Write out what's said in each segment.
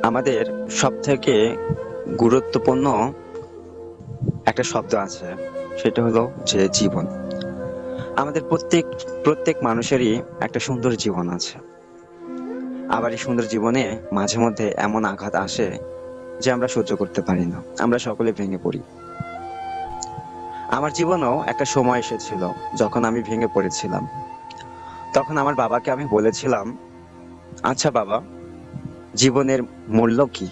আমাদের সবথেকে গুরুত্বপূর্ণ একটা শব্দ আছে, সেটা হলো যে জীবন। আমাদের প্রত্যেক প্রত্যেক মানুষেরই একটা সুন্দর জীবন আছে। আবার এই সুন্দর জীবনে মাঝে মধ্যে এমন আঘাত আসে যে আমরা সহ্য করতে পারি না, আমরা সকলে ভেঙে পড়ি। আমার জীবনেও একটা সময় এসেছিল যখন আমি ভেঙে পড়েছিলাম। তখন আমার বাবাকে আমি বলেছিলাম, আচ্ছা বাবা, জীবনের মূল্য কি?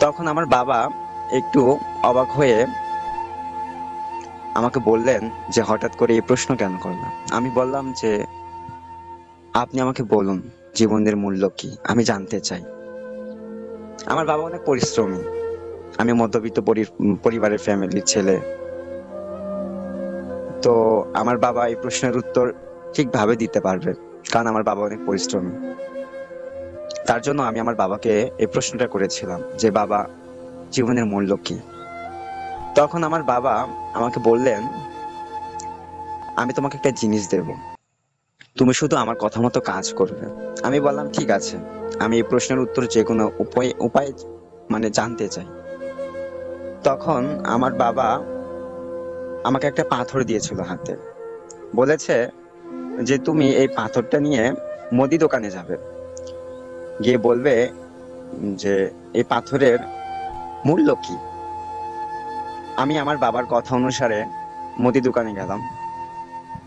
তখন আমার বাবা একটু অবাক হয়ে আমাকে বললেন যে, হঠাৎ করে এই প্রশ্ন কেন করলাম? আমি বললাম যে, আপনি আমাকে বলুন, জীবনের মূল্য কি, আমি জানতে চাই। আমার বাবা অনেক পরিশ্রমী। আমি মধ্যবিত্ত পরিবারের ফ্যামিলির ছেলে। তো আমার বাবা এই প্রশ্নের উত্তর ঠিকভাবে দিতে পারবে, কারণ আমার বাবা অনেক পরিশ্রমী। তার জন্য আমি আমার বাবাকে এই প্রশ্নটা করেছিলাম যে, বাবা, জীবনের মূল্য কি? তখন আমার বাবা আমাকে বললেন, আমি তোমাকে একটা জিনিস দেব, তুমি শুধু আমার কথা মতো কাজ করবে। আমি বললাম, ঠিক আছে, আমি এই প্রশ্নের উত্তর যে কোনো উপায় উপায় মানে জানতে চাই। তখন আমার বাবা আমাকে একটা পাথর দিয়েছিল হাতে, বলেছে যে তুমি এই পাথরটা নিয়ে মুদি দোকানে যাবে, গিয়ে বলবে যে এই পাথরের মূল্য কি। আমি আমার বাবার কথা অনুসারে মুদি দোকানে গেলাম।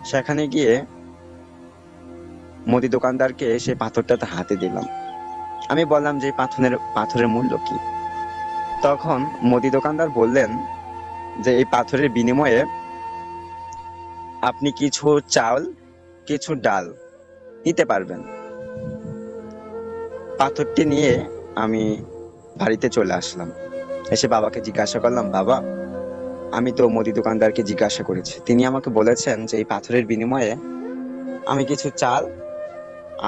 সেখানে গিয়ে মুদি দোকানদারকে সেই পাথরটা হাতে দিলাম। আমি বললাম যে এই পাথরের মূল্য কি। তখন মুদি দোকানদার বললেন যে এই পাথরের বিনিময়ে আপনি কিছু চাল, কিছু ডাল নিতে পারবেন। পাথরটি নিয়ে আমি বাড়িতে চলে আসলাম। এসে বাবাকে জিজ্ঞাসা করলাম, বাবা, আমি তো মুদি দোকানদারকে জিজ্ঞাসা করেছি, তিনি আমাকে বলেছেন যে এই পাথরের বিনিময়ে আমি কিছু চাল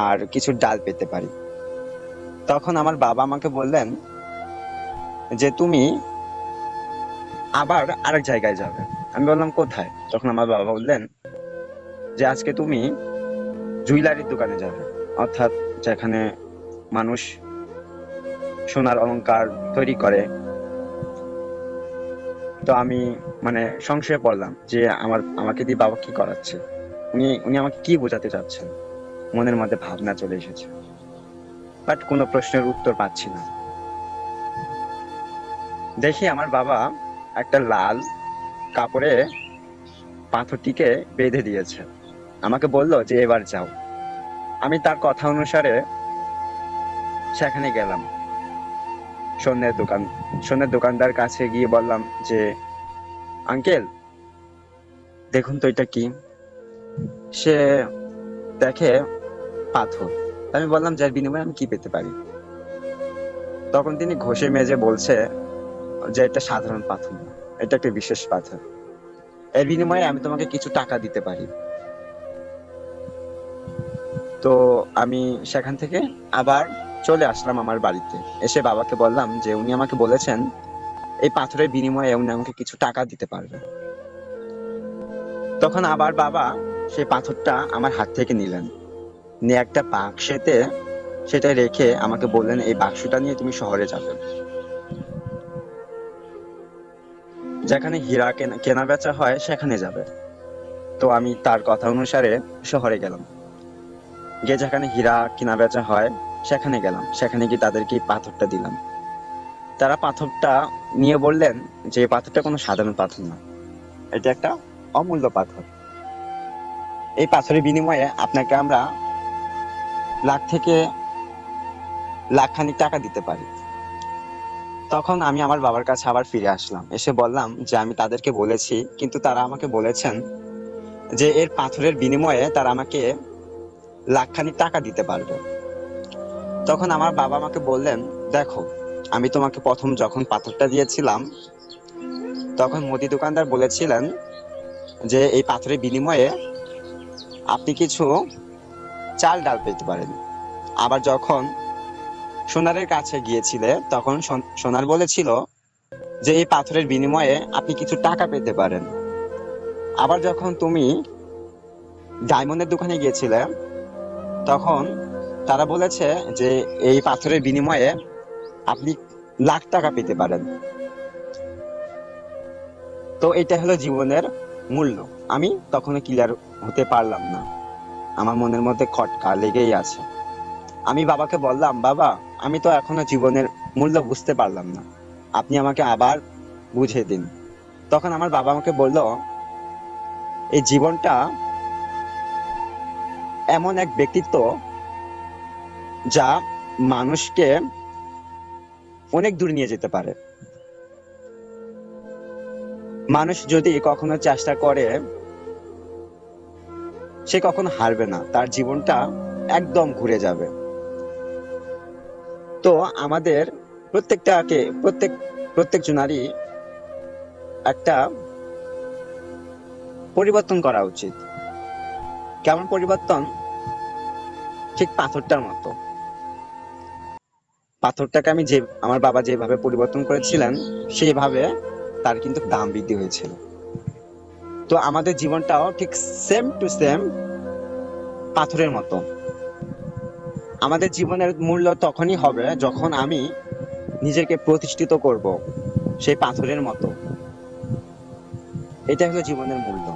আর কিছু ডাল পেতে পারি। তখন আমার বাবা আমাকে বললেন যে তুমি আবার আরেক জায়গায় যাবে। আমি বললাম, কোথায়? তখন আমার বাবা বললেন যে আজকে তুমি জুয়েলারির দোকানে যাবে, অর্থাৎ যেখানে মানুষ সোনার অলংকার তৈরি করে। তো আমি সংশয়ে পড়লাম যে আমাকে দিয়ে বাবা কি করাচ্ছে, উনি উনি আমাকে কি বোঝাতে চাচ্ছেন। মনের মধ্যে ভাবনা চলে এসেছে, বাট কোনো প্রশ্নের উত্তর পাচ্ছি না। দেখি আমার বাবা একটা লাল কাপড়ে পাথরটিকে বেঁধে দিয়েছে, আমাকে বলল যে এবার যাও। আমি তার কথা অনুসারে সেখানে গেলাম। স্বর্ণের দোকান স্বর্ণের দোকানদার কাছে গিয়ে বললাম যে, আঙ্কেল, দেখুন তো এটা কি। সে দেখে পাথর। আমি বললাম, যার বিনিময়ে আমি কি পেতে পারি? তখন তিনি ঘষে মেজে বলছে যে এটা সাধারণ পাথর না, এটা একটা বিশেষ পাথর, এর বিনিময়ে আমি তোমাকে কিছু টাকা দিতে পারি। তো আমি সেখান থেকে আবার চলে আসলাম আমার বাড়িতে। এসে বাবাকে বললাম যে উনি আমাকে বলেছেন এই পাথরের বিনিময়ে উনি আমাকে কিছু টাকা দিতে পারবে। তখন আবার বাবা সেই পাথরটা আমার হাত থেকে নিলেন, নিয়ে একটা বাক্সেতে সেটা রেখে আমাকে বললেন, এই বাক্সটা নিয়ে তুমি শহরে যাবে, যেখানে হীরা কেনা বেচা হয় সেখানে যাবে। তো আমি তার কথা অনুসারে শহরে গেলাম, গিয়ে যেখানে হীরা কেনা বেচা হয় সেখানে গেলাম। সেখানে গিয়ে তাদেরকে এই পাথরটা দিলাম। তারা পাথরটা নিয়ে বললেন যে এই পাথরটা কোনো সাধারণ পাথর না, এটা একটা অমূল্য পাথর। এই পাথরের বিনিময়ে আপনাকে আমরা লাখ থেকে লাখ খানিক টাকা দিতে পারি। তখন আমি আমার বাবার কাছে আবার ফিরে আসলাম, এসে বললাম যে আমি তাদেরকে বলেছি, কিন্তু তারা আমাকে বলেছেন যে এর পাথরের বিনিময়ে তারা আমাকে লাখ খানিক টাকা দিতে পারবে। তখন আমার বাবা আমাকে বললেন, দেখো, আমি তোমাকে প্রথম যখন পাথরটা দিয়েছিলাম তখন মুদি দোকানদার বলেছিলেন যে এই পাথরের বিনিময়ে আপনি কিছু চাল ডাল পেতে পারেন। আবার যখন সোনারের কাছে গিয়েছিলে তখন সোনার বলেছিল যে এই পাথরের বিনিময়ে আপনি কিছু টাকা পেতে পারেন। আবার যখন তুমি ডায়মন্ডের দোকানে গিয়েছিলে তখন তারা বলেছে যে এই পাথরের বিনিময়ে আপনি লাখ টাকা পেতে পারেন। তো এটা হলো জীবনের মূল্য। আমি তখনো ক্লিয়ার হতে পারলাম না, আমার মনের মধ্যে খটকা লেগেই আছে। আমি বাবাকে বললাম, বাবা, আমি তো এখনো জীবনের মূল্য বুঝতে পারলাম না, আপনি আমাকে আবার বুঝিয়ে দিন। তখন আমার বাবা আমাকে বলল, এই জীবনটা এমন এক ব্যক্তিত্ব যা মানুষকে অনেক দূর নিয়ে যেতে পারে। মানুষ যদি কখনো চেষ্টা করে, সে কখনো হারবে না, তার জীবনটা একদম ঘুরে যাবে। তো আমাদের প্রত্যেক জনারই একটা পরিবর্তন করা উচিত। কেমন পরিবর্তন? ঠিক পাথরটার মতো। পাথরটাকে আমার বাবা যেভাবে পরিবর্তন করেছিলেন, সেইভাবে তার কিন্তু দাম বৃদ্ধি হয়েছিল। তো আমাদের জীবনটাও ঠিক সেম টু সেম পাথরের মতো। আমাদের জীবনের মূল্য তখনই হবে যখন আমি নিজেকে প্রতিষ্ঠিত করব সেই পাথরের মতো। এটা হলো জীবনের মূল্য।